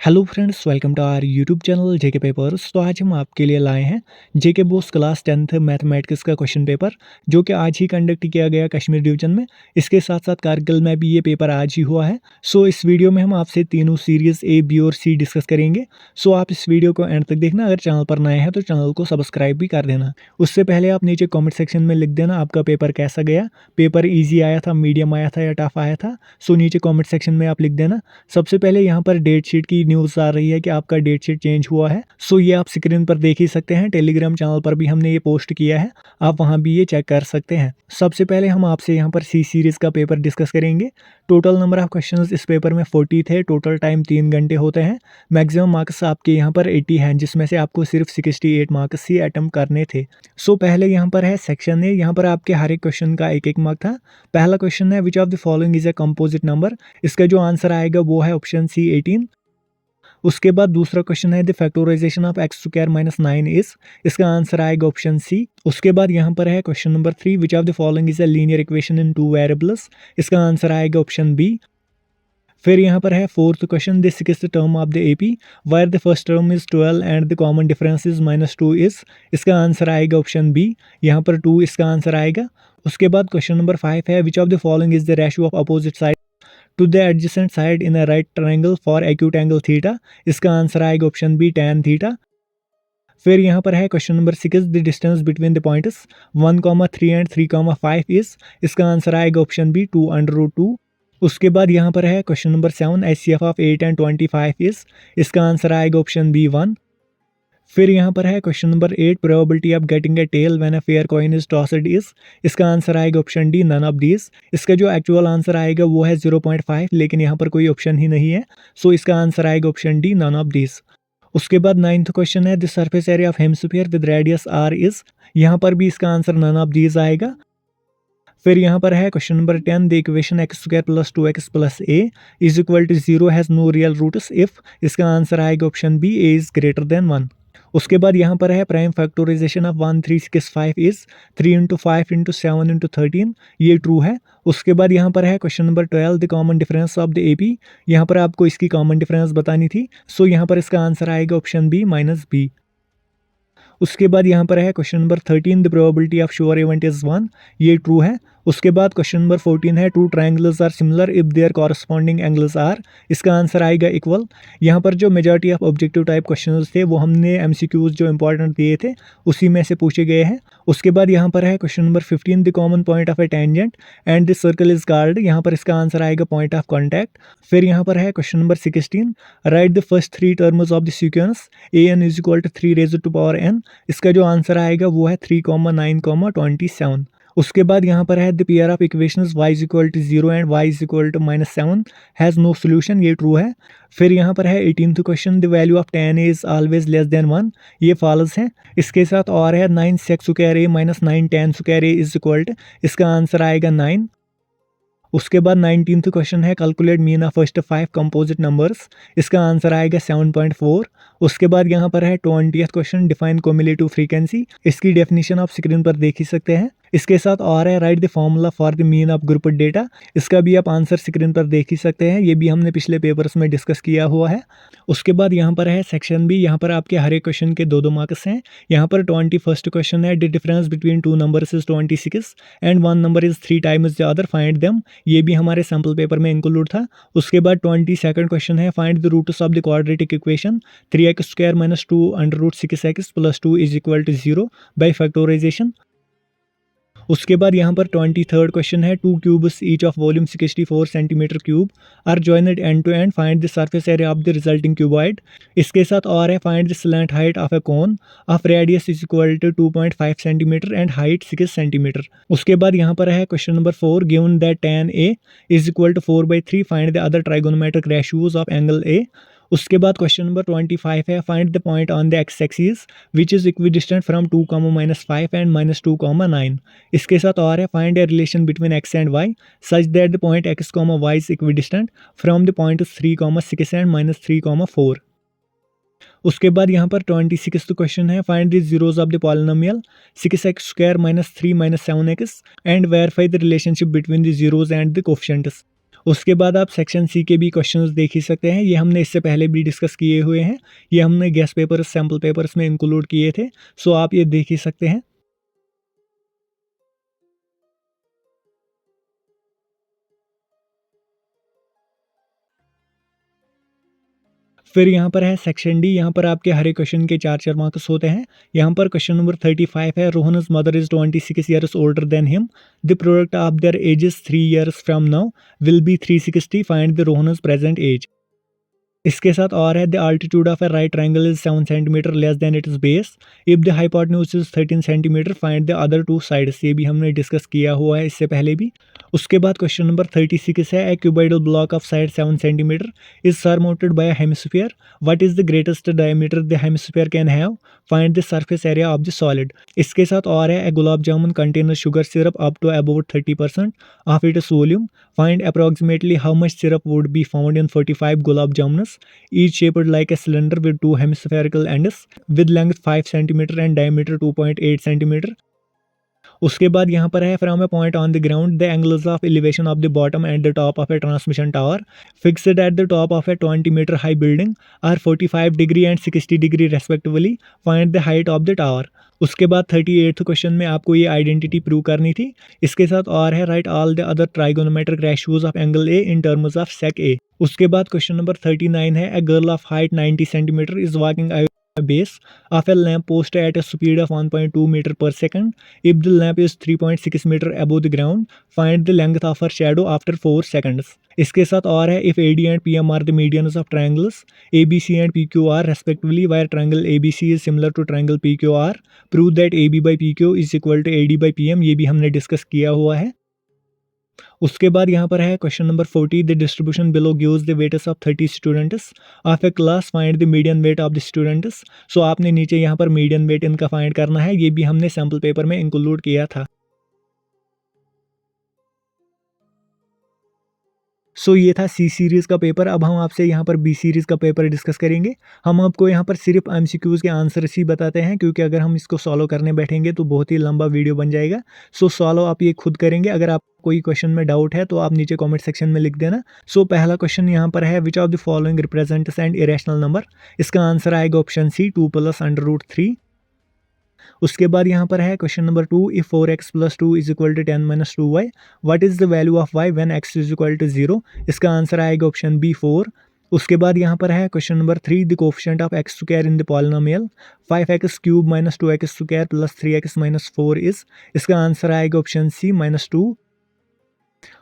Hello friends, welcome to our YouTube channel JK papers. तो आज हम आपके लिए लाए हैं JK BOSE class 10th mathematics का क्वेश्चन पेपर, जो कि आज ही कंडक्ट किया गया कश्मीर डिवीजन में। इसके साथ साथ कारगिल में भी ये पेपर आज ही हुआ है। सो इस वीडियो में हम आपसे तीनों सीरीज ए, बी और सी डिस्कस करेंगे। सो आप इस वीडियो को एंड तक देखना। अगर चैनल पर नए हैं तो चैनल को सब्सक्राइब भी कर देना। उससे पहले आप नीचे कॉमेंट सेक्शन में लिख देना आपका पेपर कैसा गया। पेपर ईजी आया था, मीडियम आया था या टफ आया था। सो नीचे कॉमेंट सेक्शन में आप लिख देना। सबसे पहले यहाँ पर डेट शीट की न्यूज़ आ रही है कि आपका डेट शीट चेंज हुआ है। सो ये आप स्क्रीन पर देख ही सकते हैं। टेलीग्राम चैनल पर भी हमने ये पोस्ट किया है, आप वहाँ भी ये चेक कर सकते हैं। सबसे पहले हम आपसे यहाँ पर सी सीरीज़ का पेपर डिस्कस करेंगे। टोटल नंबर ऑफ क्वेश्चंस इस पेपर में 40 थे। टोटल टाइम 3 घंटे होते हैं। मैक्सिमम मार्क्स आपके यहाँ पर 80 हैं, जिसमें से आपको सिर्फ 68 मार्क्स ही अटेम्प्ट करने थे। सो पहले यहाँ पर है सेक्शन ए। यहाँ पर आपके हर एक क्वेश्चन का एक मार्क था। पहला क्वेश्चन है which of the following is a composite number. इसका जो आंसर आएगा वो है ऑप्शन सी 18। उसके बाद दूसरा क्वेश्चन है the factorisation of x square minus 9 is. इसका आंसर आएगा ऑप्शन सी। उसके बाद यहाँ पर है question number 3 which of the following is a linear equation in 2 variables. इसका आंसर आएगा ऑप्शन बी। फिर यहाँ पर है fourth question the sixth term of the AP where the first term is 12 and the common difference is -2 is. इसका answer आएगा option B. यहाँ पर 2 इसका आंसर आएगा। उसके बाद क्वेश्चन नंबर 5 है which of the following is the ratio of opposite side to the adjacent side in a right triangle for acute angle theta. इसका आंसर आएगा ऑप्शन बी tan थीटा। फिर यहाँ पर है question number 6 the distance between the points 1,3 and 3,5 is. इसका answer आएगा option B 2√2। उसके बाद यहाँ पर है question number 7 HCF of 8 and 25 is. इसका आंसर आएगा ऑप्शन बी 1। फिर यहाँ पर है question number 8 probability of getting a tail when a fair coin is tossed is. इसका आंसर आएगा option D none of these. इसका जो एक्चुअल आंसर आएगा वो है 0.5, लेकिन यहाँ पर कोई ऑप्शन ही नहीं है। सो इसका आंसर आएगा option D none of these. उसके बाद 9th क्वेश्चन है the surface area of hemisphere with radius R is. यहाँ पर भी इसका आंसर नन ऑफ दीज आएगा। फिर यहाँ पर है question number 10 the equation x square plus 2x plus a is equal to 0 has no real roots if. इसका आंसर आएगा option B a is greater than 1। उसके बाद यहाँ पर है prime factorisation of 1365 is 3 into 5 into 7 into 13। ये true है। उसके बाद यहाँ पर है question number 12 the common difference of the AP. यहाँ पर आपको इसकी कॉमन डिफरेंस बतानी थी। सो यहाँ पर इसका आंसर आएगा ऑप्शन बी -b। उसके बाद यहाँ पर है question number 13 the probability of sure event is 1। ये ट्रू है। उसके बाद क्वेश्चन नंबर 14 है two triangles are similar if their corresponding angles are. इसका आंसर आएगा इक्वल। यहाँ पर जो majority of objective type questions थे वो हमने एमसीक्यूज जो इंपॉर्टेंट दिए थे उसी में से पूछे गए हैं। उसके बाद यहाँ पर है question number 15 the common point of A tangent and the circle is called. यहाँ पर इसका आंसर आएगा पॉइंट ऑफ कॉन्टैक्ट। फिर यहाँ पर है question number 16 write the first 3 terms of the sequence an is equal to 3 raise to power n। इसका जो आंसर आएगा वो है 3, 9, 27। उसके बाद यहाँ पर है the pair of equations y is equal to 0 and y is equal to -7 has no solution. ये ट्रू है। फिर यहाँ पर है 18th question the value of tan a is always less than 1। ये फॉल्स है। इसके साथ और है 9 sec square a minus 9 tan square a is equal to. इसका आंसर आएगा 9। उसके बाद 19th क्वेश्चन है calculate mean of first 5 composite numbers. इसका आंसर आएगा 7.4। उसके बाद यहाँ पर है 20th question define cumulative frequency. इसकी डेफिनेशन आप स्क्रीन पर देख ही सकते हैं। इसके साथ और है write the formula for the mean of group data. इसका भी आप आंसर स्क्रीन पर देख ही सकते हैं। ये भी हमने पिछले पेपर्स में डिस्कस किया हुआ है। उसके बाद यहाँ पर है सेक्शन बी। यहाँ पर आपके हर एक क्वेश्चन के 2-2 मार्क्स हैं। यहाँ पर 21st क्वेश्चन है the difference between 2 numbers is 26 and 1 number is 3 times the other find them. ये भी हमारे सैम्पल पेपर में इंक्लूड था। उसके बाद 22nd क्वेश्चन है find the roots of the quadratic equation 3x square minus 2 √6x plus 2 is equal to 0 by factorisation. उसके बाद यहाँ पर 23rd क्वेश्चन है 2 cubes each of volume 64 centimetre cube are joined end to end find the surface area of the resulting cuboid. इसके साथ और है find the slant height of a cone of radius is equal to 2.5 centimetre and height 6 centimetre. उसके बाद यहाँ पर है question number 4 given that tan a is equal to 4/3 find the other trigonometric ratios of angle a। उसके बाद question number 25 है find the point on the x axis which is equidistant from 2, -5 and -2, 9। इसके साथ और है find a relation between x and y such that the point x, y is equidistant from the point 3, 6 and -3, 4। उसके बाद यहाँ पर 26th question है find the zeros of the polynomial 6x square -3 -7x and verify the relationship between the zeros and the coefficients. उसके बाद आप section C के भी क्वेश्चंस देख ही सकते हैं, ये हमने इससे पहले भी डिस्कस किए हुए हैं, ये हमने गेस्ट पेपर्स सैम्पल पेपर्स में इंक्लूड किए थे, सो आप ये देख ही सकते हैं। फिर यहाँ पर है सेक्शन डी, यहाँ पर आपके हर एक क्वेश्चन के 4-4 मार्क्स होते हैं। यहाँ पर क्वेश्चन नंबर 35 है, रोहन's mother is 26 years older than him, the product of their ages 3 years from now will be 360, find the रोहन's प्रेजेंट एज। इसके साथ और है, the altitude of a right triangle is 7 centimetre less than its base, if the hypotenuse is 13 centimetre, find the other two sides. ये भी हमने discuss किया हुआ है इससे पहले भी। उसके बाद क्वेश्चन नंबर 36 है, a cuboidal block of side 7 centimetre is surmounted by a hemisphere, what is the greatest diameter the hemisphere can have, find the surface area of the solid. इसके साथ और है, a gulab jamun container sugar syrup up to about 30% of its volume, find approximately how much syrup would be found in 45 gulab jamuns, each shaped like a cylinder with 2 hemispherical ends with length 5 cm and diameter 2.8 cm। उसके बाद यहाँ पर है, from a point on the ground the angles of elevation of the bottom and the top of a transmission tower fixed at the top of a 20 metre high building are 45 degree and 60 degree respectively, find the height of the tower. उसके बाद 38th question में आपको ये identity prove करनी थी। इसके साथ और है, write all the other trigonometric ratios of angle A in terms of sec A. उसके बाद क्वेश्चन नंबर 39 है, a girl of height 90 centimetre is walking base of a lamp post at a speed of 1.2 meter per second. If the lamp is 3.6 meter above the ground, find the length of her shadow after 4 seconds. इसके साथ और है, if AD and PM are the medians of triangles ABC and PQR respectively, where triangle ABC is similar to triangle PQR, prove that AB by PQ is equal to AD by PM। ये भी हमने discuss किया हुआ है। उसके बाद यहाँ पर है question number 40, the distribution below gives the weights of 30 students of a class, find the median weight of the students. So आपने नीचे यहाँ पर मीडियन वेट इनका फाइंड करना है, ये भी हमने सैम्पल पेपर में इंक्लूड किया था। सो ये था सी सीरीज़ का पेपर। अब हम आपसे यहाँ पर बी सीरीज़ का पेपर डिस्कस करेंगे। हम आपको यहाँ पर सिर्फ एमसीक्यूज़ के आंसर्स ही बताते हैं, क्योंकि अगर हम इसको सॉल्व करने बैठेंगे तो बहुत ही लंबा वीडियो बन जाएगा। सो सॉल्व आप ये खुद करेंगे। अगर आप कोई क्वेश्चन में डाउट है तो आप नीचे कमेंट सेक्शन में लिख देना। सो पहला क्वेश्चन यहाँ पर है, which of the following represents and irrational number. इसका आंसर आएगा ऑप्शन सी, 2 + √3। उसके बाद यहाँ पर है question number 2, if 4x + 2 is equal to 10 - 2y, what is the value of y when x is equal to 0। इसका आंसर आएगा option B, 4। उसके बाद यहाँ पर है question number 3, the coefficient of x² in the polynomial 5x³ - 2x² + 3x - 4 is. इसका answer आएगा option C, -2।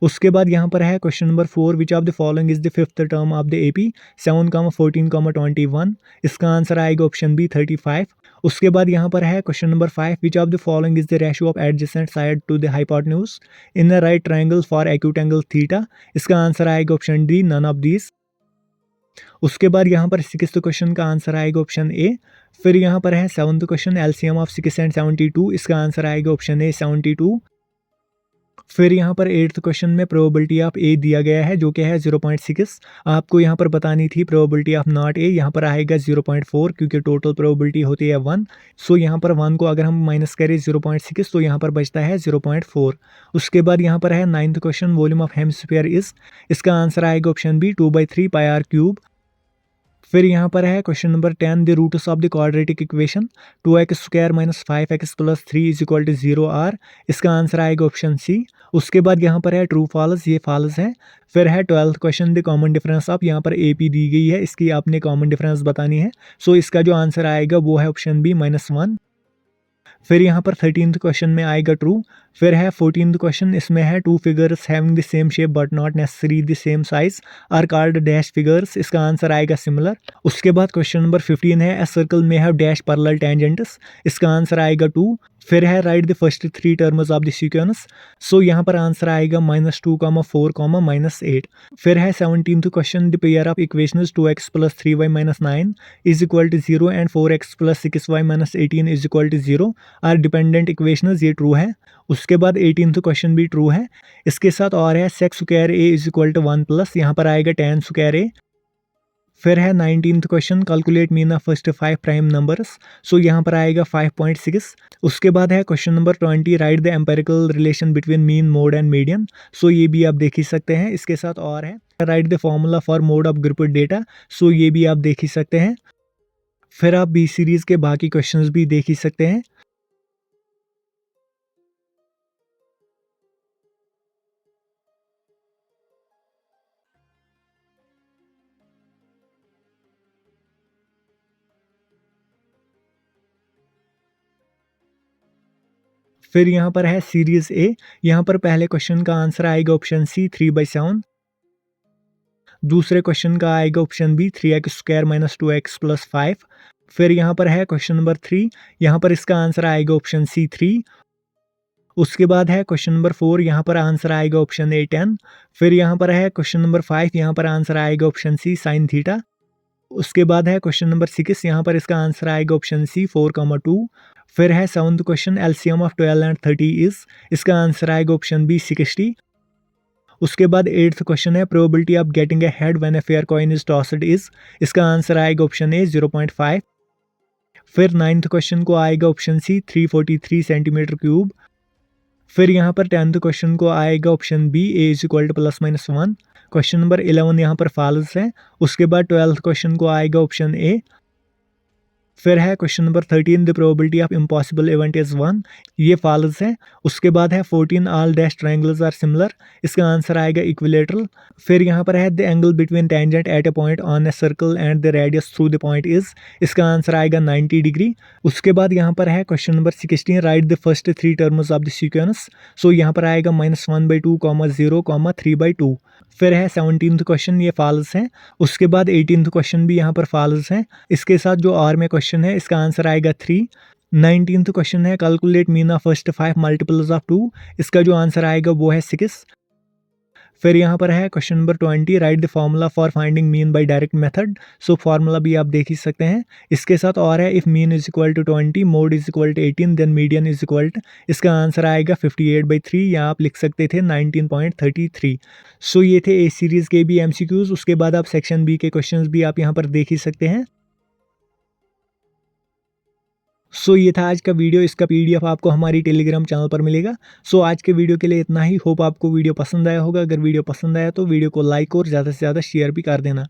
उसके बाद यहाँ पर है question number 4, which of the following is the fifth term of the AP 7, 14, 21। इसका आंसर आएगा ऑप्शन बी, 35। उसके बाद यहाँ पर है question number 5, which of the following is the ratio of adjacent side to the hypotenuse in the right triangle for acute angle theta. इसका answer आएगा option D, none of these. उसके बाद यहाँ पर 6th क्वेश्चन का answer आएगा option A. फिर यहाँ पर है 7th question, LCM of 6 and 72। इसका आंसर आएगा ऑप्शन ए, 72। फिर यहाँ पर 8th क्वेश्चन में प्रोबेबिलिटी ऑफ ए दिया गया है, जो कि है 0.6। आपको यहाँ पर बतानी थी प्रोबेबिलिटी ऑफ नॉट ए, यहाँ पर आएगा 0.4, क्योंकि टोटल प्रोबेबिलिटी होती है 1। सो यहाँ पर 1 को अगर हम माइनस करें 0.6 तो यहाँ पर बचता है 0.4। उसके बाद यहाँ पर है 9th question, volume of hemisphere is. इसका आंसर आएगा ऑप्शन बी, 2/3 πr³। फिर यहाँ पर है question number 10, the roots of the quadratic equation 2x² - 5x + 3 is equal to 0 are. इसका आंसर आएगा ऑप्शन सी। उसके बाद यहाँ पर है ट्रू फॉल्स, ये फॉल्स है। फिर है 12th question, the common difference of, यहाँ पर AP दी गई है, इसकी आपने कॉमन डिफरेंस बतानी है। सो इसका जो आंसर आएगा वो है ऑप्शन बी, -1। फिर यहाँ पर 13th क्वेश्चन में आएगा ट्रू। फिर है 14th क्वेश्चन, इसमें है two figures having the same shape but not necessary the same size are called dash figures. इसका आंसर आएगा सिमिलर। उसके बाद क्वेश्चन नंबर 15 है, ए सर्कल में हैव डैश पैरेलल टेंजेंट्स। इसका आंसर आएगा 2। फिर है write the first 3 terms of the sequence. So यहाँ पर आंसर आएगा -2, 4, -8। फिर है 17th question, the pair of equations 2x + 3y - 9 is equal to 0 and 4x + 6y - 18 is equal to 0 are dependent equations. ये ट्रू है। उसके बाद 18th क्वेश्चन भी ट्रू है। इसके साथ और है sec² A is equal to 1+, यहाँ पर आएगा tan² A। फिर है 19th question, calculate mean of first 5 prime numbers. So यहाँ पर आएगा 5.6। उसके बाद है question number 20, write the empirical relation between mean, mode and median. So ये भी आप देख ही सकते हैं। इसके साथ और है write the formula for mode of group data. So ये भी आप देख ही सकते हैं। फिर आप बी सीरीज के बाकी क्वेश्चंस भी देख ही सकते हैं। फिर यहाँ पर है सीरीज ए। यहाँ पर पहले क्वेश्चन का आंसर आएगा ऑप्शन सी 3/7। दूसरे क्वेश्चन का आएगा ऑप्शन बी 3x² - 2x + 5। फिर यहाँ पर है क्वेश्चन नंबर 3। यहाँ पर इसका आंसर आएगा ऑप्शन सी 3। उसके बाद है क्वेश्चन नंबर 4। यहाँ पर आंसर आएगा ऑप्शन ए 10। फिर यहाँ पर है क्वेश्चन नंबर 5। यहाँ पर आंसर आएगा ऑप्शन सी sin थीटा। उसके बाद है क्वेश्चन नंबर 6। यहाँ पर इसका आंसर आएगा ऑप्शन सी 4,2। फिर है 7th question, LCM of 12 and 30 is. इसका आंसर आएगा ऑप्शन बी 60। उसके बाद 8th क्वेश्चन है, probability of getting A head when a fair coin is tossed is. इसका आंसर आएगा ऑप्शन ए 0.5। फिर 9th क्वेश्चन को आएगा ऑप्शन सी 343 सेंटीमीटर क्यूब। फिर यहाँ पर 10th क्वेश्चन को आएगा option B a is equal to +-1। Question number 11 यहाँ पर फॉल्स है। उसके बाद 12th क्वेश्चन को आएगा ऑप्शन ए। फिर है question number 13, the probability of impossible event is 1। ये फॉल्स है। उसके बाद है 14, all dash triangles are similar. इसका आंसर आएगा इक्विलेटरल। फिर यहाँ पर है the angle between tangent at a point on a circle and the radius through the point is. इसका आंसर आएगा 90 डिग्री। उसके बाद यहाँ पर है question number 16, write the first 3 terms of the sequence. So यहाँ पर आएगा -1/2, 0, 3/2। फिर है 17th क्वेश्चन, ये फॉल्स है। उसके बाद 18th क्वेश्चन भी यहाँ पर फॉल्स है। इसके साथ जो और में क्वेश्चन है इसका आंसर आएगा 3। 19th क्वेश्चन है, calculate mean of first 5 multiples of 2। इसका जो आंसर आएगा वो है 6। फिर यहाँ पर है question number 20, write the formula for finding mean by direct method. So formula भी आप देख ही सकते हैं। इसके साथ और है, if mean is equal to 20, mode is equal to 18, then median is equal to. इसका आंसर आएगा 58/3, या आप लिख सकते थे 19.33। सो ये थे ए सीरीज के भी एमसीक्यूज। उसके बाद आप सेक्शन बी के क्वेश्चंस भी आप यहाँ पर देख ही सकते हैं। सो ये था आज का वीडियो। इसका पीडीएफ आपको हमारी टेलीग्राम चैनल पर मिलेगा। सो आज के वीडियो के लिए इतना ही। होप आपको वीडियो पसंद आया होगा। अगर वीडियो पसंद आया तो वीडियो को लाइक और ज़्यादा से ज़्यादा शेयर भी कर देना।